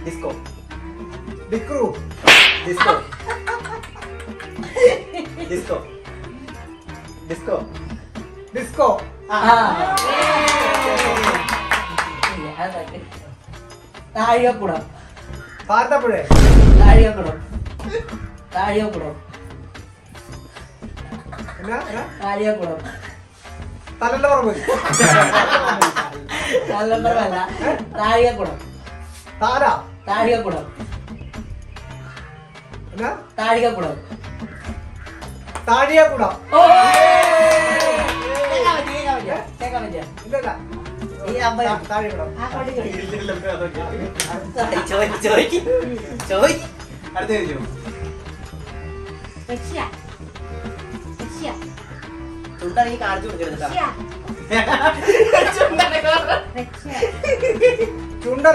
Disco ഡിക്രു disco disco disco disco താഴികക്കുടം ഭാരതപ്പുഴ താഴികക്കുടം താഴികക്കുടം എന്നാ താഴികക്കുടം തലന്റെ പുറമെ നല്ലല്ല താഴികക്കുടം താര താഴികക്കുടം എന്നാ താഴികക്കുടം താഴിയക്കുടം ഓ കേൾക്കാൻ പറ്റിയ ഇല്ലല്ല ഈ അമ്പലം താഴിയക്കുടം ആ കൊടി കൊടി ചോദിക്കും അടുത്ത ചോദിച്ചു റഷ്യ റഷ്യ ചുണ്ടാണെങ്കിൽ കാണിച്ചു കൊടുക്കരുത് റഷ്യ കേട്ടോ. റഷ്യ ചുണ്ട